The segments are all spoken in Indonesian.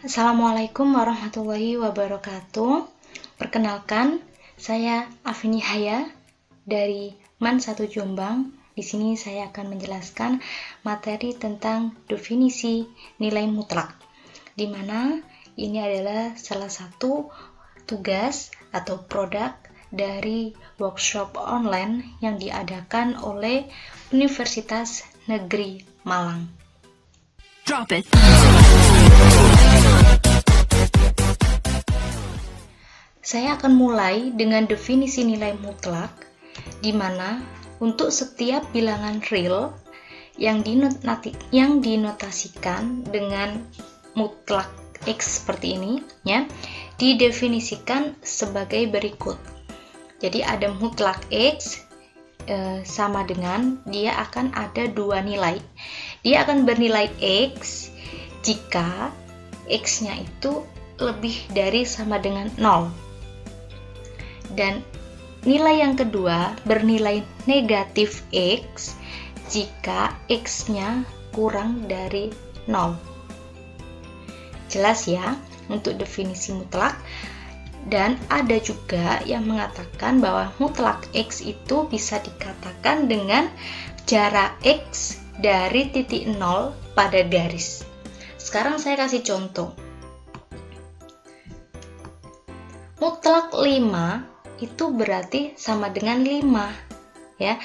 Assalamualaikum warahmatullahi wabarakatuh. Perkenalkan, saya Afini Haya dari MAN 1 Jombang. Di sini saya akan menjelaskan materi tentang definisi nilai mutlak, di mana ini adalah salah satu tugas atau produk dari workshop online yang diadakan oleh Universitas Negeri Malang. Drop it. Saya akan mulai dengan definisi nilai mutlak, di mana untuk setiap bilangan real yang dinotasikan dengan mutlak X seperti ini, ya, didefinisikan sebagai berikut. Jadi ada mutlak X sama dengan dia akan ada dua nilai. Dia akan bernilai X jika X-nya itu lebih dari sama dengan 0. Dan nilai yang kedua bernilai negatif X jika X-nya kurang dari 0. Jelas ya untuk definisi mutlak. Dan ada juga yang mengatakan bahwa mutlak X itu bisa dikatakan dengan jarak X dari titik 0 pada garis. Sekarang saya kasih contoh. Mutlak 5 itu berarti sama dengan 5, ya.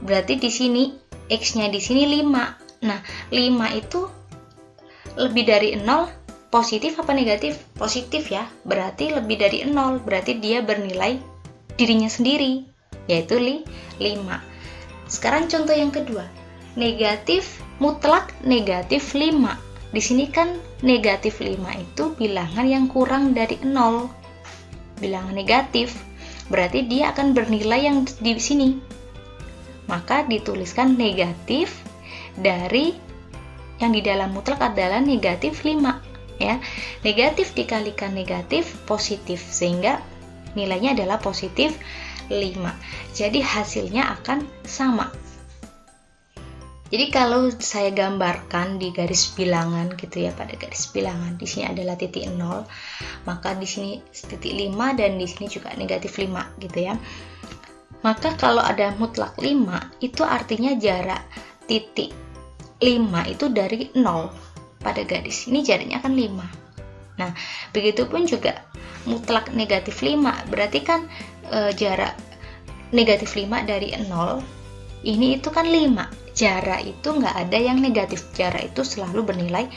Berarti di sini X-nya di sini 5. Nah, 5 itu lebih dari 0, positif apa negatif? Positif ya. Berarti lebih dari 0, berarti dia bernilai dirinya sendiri, yaitu 5. Sekarang contoh yang kedua. Negatif mutlak negatif 5. Di sini kan negatif 5 itu bilangan yang kurang dari 0. Bilangan negatif. Berarti dia akan bernilai yang di sini. Maka dituliskan negatif dari yang di dalam mutlak adalah negatif 5. Ya, negatif dikalikan negatif positif, sehingga nilainya adalah positif 5. Jadi hasilnya akan sama. Jadi kalau saya gambarkan di garis bilangan gitu ya, pada garis bilangan di sini adalah titik 0, maka di sini titik 5 dan di sini juga negatif 5 gitu ya. Maka kalau ada mutlak 5 itu artinya jarak titik 5 itu dari 0 pada garis ini jaraknya kan 5. Nah, begitupun juga mutlak negatif 5, berarti kan jarak negatif 5 dari 0 ini itu kan 5. Jarak itu nggak ada yang negatif, jarak itu selalu bernilai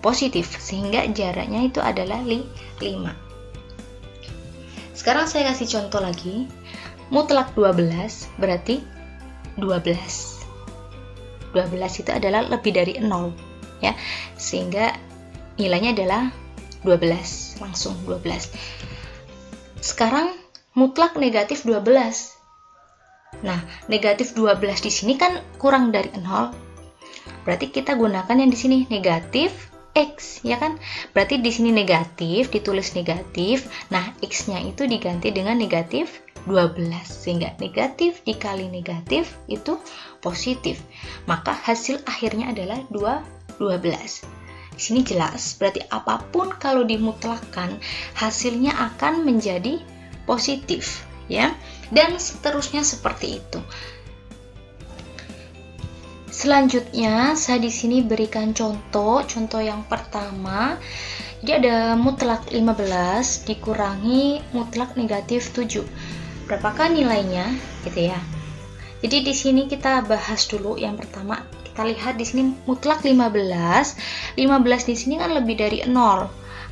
positif, sehingga jaraknya itu adalah 5. Sekarang saya kasih contoh lagi. Mutlak 12 berarti 12. 12 itu adalah lebih dari 0. Ya, sehingga nilainya adalah 12, langsung 12. Sekarang mutlak negatif 12. Nah, negatif 12 di sini kan kurang dari 0. Berarti kita gunakan yang di sini negatif X, ya kan? Berarti di sini negatif, ditulis negatif. Nah, X-nya itu diganti dengan negatif 12, sehingga negatif dikali negatif itu positif. Maka hasil akhirnya adalah 12. Di sini jelas, berarti apapun kalau dimutlakkan hasilnya akan menjadi positif, ya. Dan seterusnya seperti itu. Selanjutnya saya di sini berikan contoh yang pertama. Jadi ada mutlak 15 dikurangi mutlak negatif 7. Berapakah nilainya gitu ya. Jadi di sini kita bahas dulu yang pertama. Kita lihat di sini mutlak 15. 15 di sini kan lebih dari 0.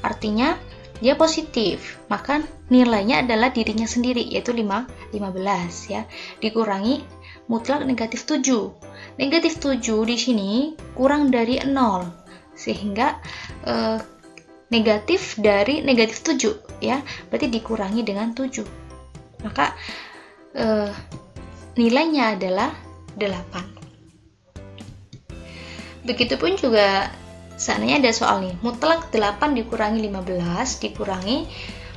Artinya dia positif. Maka nilainya adalah dirinya sendiri, yaitu 15 ya. Dikurangi mutlak negatif 7. Negatif 7 di sini kurang dari 0. Sehingga negatif dari negatif 7 ya. Berarti dikurangi dengan 7. Maka nilainya adalah 8. Begitupun juga seandainya ada soal nih, mutlak 8 dikurangi 15 dikurangi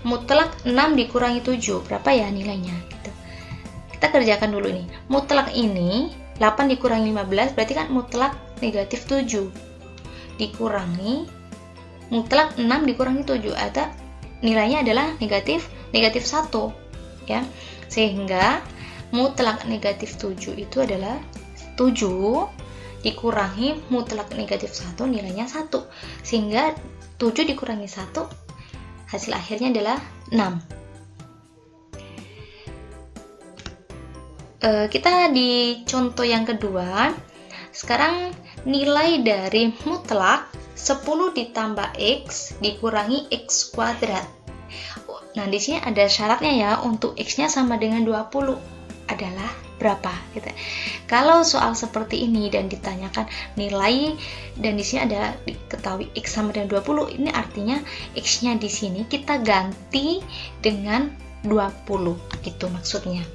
mutlak 6 dikurangi 7, berapa ya nilainya gitu. Kita kerjakan dulu nih. Mutlak ini 8 dikurangi 15 berarti kan mutlak negatif 7 dikurangi mutlak 6 dikurangi 7, atau nilainya adalah negatif 1 ya. Sehingga mutlak negatif 7 itu adalah 7 dikurangi mutlak negatif 1, nilainya 1. Sehingga 7 dikurangi 1, hasil akhirnya adalah 6. Kita di contoh yang kedua. Sekarang nilai dari mutlak 10 ditambah X dikurangi X kuadrat. Nah, di sini ada syaratnya ya, untuk X-nya sama dengan 20 adalah berapa gitu. Kalau soal seperti ini dan ditanyakan nilai, dan di sini ada diketahui X sama dengan 20, ini artinya X-nya di sini kita ganti dengan 20, itu maksudnya.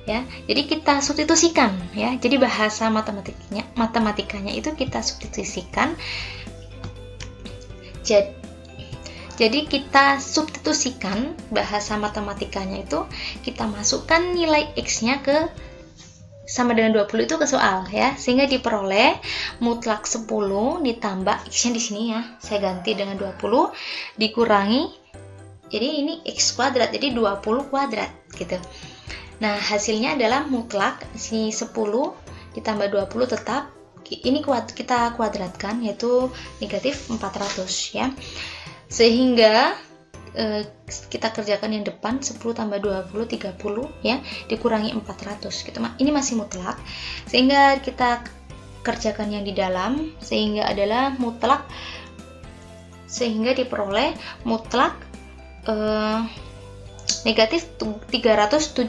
Ya, jadi kita substitusikan ya. Jadi bahasa matematikanya itu kita substitusikan. Jadi kita substitusikan, bahasa matematikanya itu kita masukkan nilai X-nya ke sama dengan 20 itu ke soal ya, sehingga diperoleh mutlak 10 ditambah X-nya di sini ya, saya ganti dengan 20 dikurangi, jadi ini X kuadrat, jadi 20 kuadrat gitu. Nah, hasilnya adalah mutlak si 10 ditambah 20 tetap ini kita kuadratkan, yaitu negatif 400 ya. Sehingga kita kerjakan yang depan 10 tambah 20 30 ya, dikurangi 400 gitu. Ini masih mutlak. Sehingga kita kerjakan yang di dalam, sehingga adalah mutlak, sehingga diperoleh mutlak negatif 370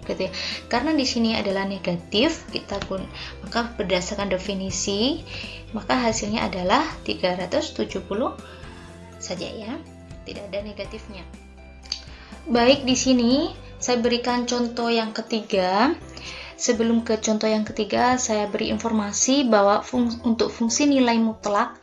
gitu ya. Karena di sini adalah negatif, maka berdasarkan definisi maka hasilnya adalah 370 saja ya, tidak ada negatifnya. Baik, di sini saya berikan contoh yang ketiga. Sebelum ke contoh yang ketiga, saya beri informasi bahwa untuk fungsi nilai mutlak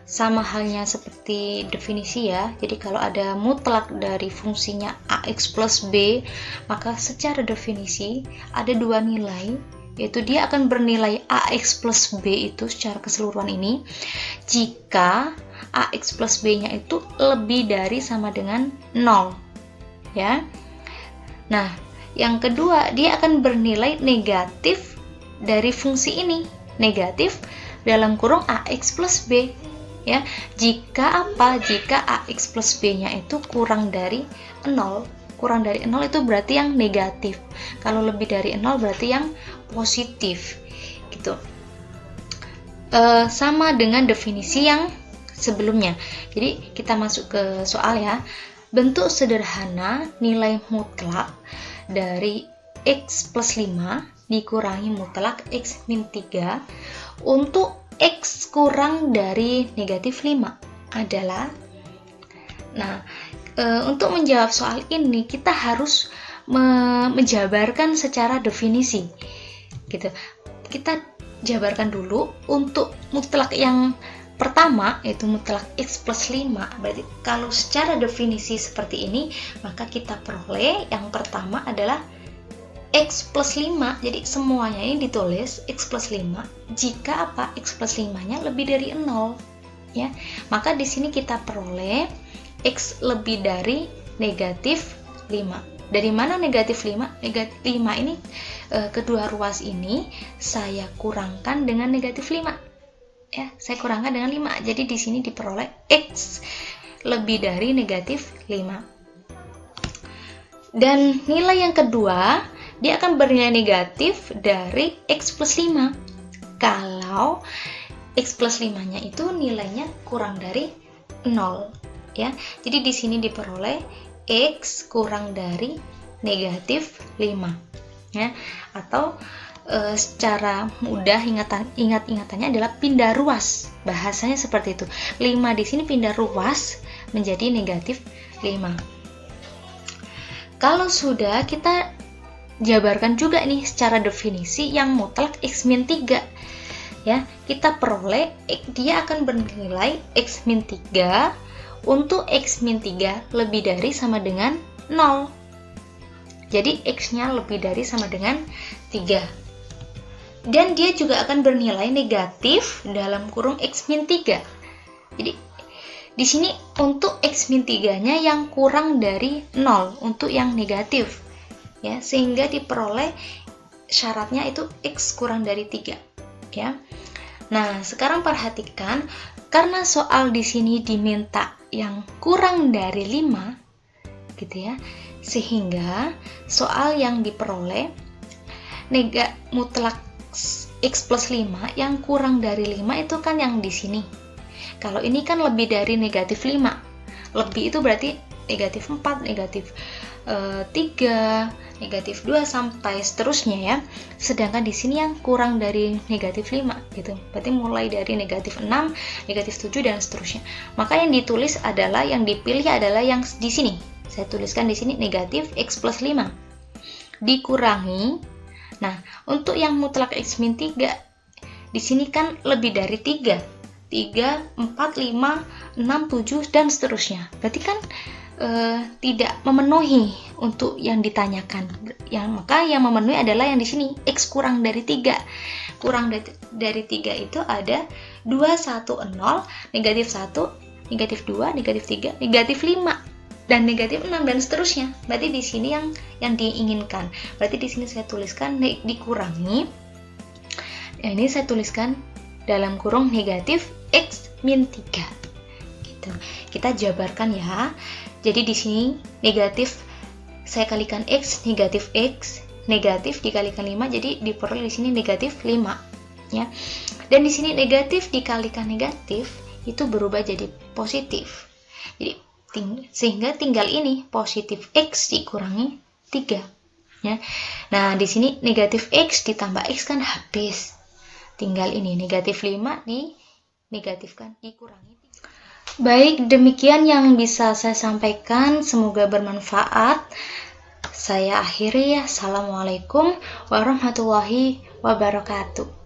sama halnya seperti definisi ya. Jadi kalau ada mutlak dari fungsinya AX plus B, maka secara definisi ada dua nilai, yaitu dia akan bernilai AX plus B itu secara keseluruhan ini jika AX plus B nya itu lebih dari sama dengan 0 ya. Nah, yang kedua, dia akan bernilai negatif dari fungsi ini, negatif dalam kurung AX plus B ya. Jika AX plus B nya itu kurang dari 0. Kurang dari 0 itu berarti yang negatif. Kalau lebih dari 0 berarti yang positif gitu. Sama dengan definisi yang sebelumnya. Jadi kita masuk ke soal ya. Bentuk sederhana nilai mutlak dari X plus 5 dikurangi mutlak X min 3 untuk X kurang dari negatif 5 adalah, nah, untuk menjawab soal ini kita harus menjabarkan secara definisi gitu. Kita jabarkan dulu untuk mutlak yang pertama, yaitu mutlak X plus 5. Berarti kalau secara definisi seperti ini, maka kita peroleh yang pertama adalah X plus 5, jadi semuanya ini ditulis X plus 5 jika X plus 5 nya lebih dari 0 ya. Maka di sini kita peroleh X lebih dari negatif 5. Dari mana negatif 5? Negatif 5 ini kedua ruas ini saya kurangkan dengan negatif 5 ya, saya kurangkan dengan 5. Jadi di sini diperoleh X lebih dari negatif 5. Dan nilai yang kedua, dia akan bernilai negatif dari X plus 5 kalau X plus 5 nya itu nilainya kurang dari 0 ya. Jadi di sini diperoleh X kurang dari negatif 5 ya. Atau secara mudah ingat-ingatannya adalah pindah ruas, bahasanya seperti itu. 5 di sini pindah ruas menjadi negatif 5. Kalau sudah, kita jabarkan juga nih secara definisi yang mutlak X min 3 ya. Kita peroleh dia akan bernilai X min 3 untuk X min 3 lebih dari sama dengan 0. Jadi X nya lebih dari sama dengan 3. Dan dia juga akan bernilai negatif dalam kurung X min 3. Jadi di sini untuk X min 3-nya yang kurang dari 0, untuk yang negatif. Ya, sehingga diperoleh syaratnya itu X kurang dari 3, ya. Nah, sekarang perhatikan, karena soal di sini diminta yang kurang dari 5, gitu ya, sehingga soal yang diperoleh mutlak X plus 5 yang kurang dari 5 itu kan yang di sini. Kalau ini kan lebih dari negatif 5. Lebih itu berarti negatif 4, negatif 3, negatif 2 sampai seterusnya ya. Sedangkan di sini yang kurang dari negatif 5 gitu. Berarti mulai dari negatif 6, negatif 7 dan seterusnya. Maka yang ditulis adalah, yang dipilih adalah yang di sini. Saya tuliskan di sini negatif X plus 5 dikurangi. Nah, untuk yang mutlak X min 3 di sini kan lebih dari 3. 3, 4, 5, 6, 7 dan seterusnya. Berarti kan tidak memenuhi untuk yang ditanyakan. Maka yang memenuhi adalah yang di sini, X kurang dari 3. Kurang dari 3 itu ada 2, 1, 0, negatif 1, negatif 2, negatif 3, negatif 5, dan negatif 6 dan seterusnya. Berarti di sini yang diinginkan. Berarti di sini saya tuliskan dikurangi. Ini saya tuliskan dalam kurung negatif X min 3. Gitu. Kita jabarkan ya. Jadi di sini negatif saya kalikan X, negatif X, negatif dikalikan 5, jadi diperoleh di sini negatif 5 ya. Dan di sini negatif dikalikan negatif itu berubah jadi positif. Jadi sehingga tinggal ini positif X dikurangi 3 ya. Nah, di sini negatif X ditambah X kan habis. Tinggal ini negatif 5 dinegatifkan dikurangi 3. Baik, demikian yang bisa saya sampaikan, semoga bermanfaat. Saya akhiri ya. Assalamualaikum warahmatullahi wabarakatuh.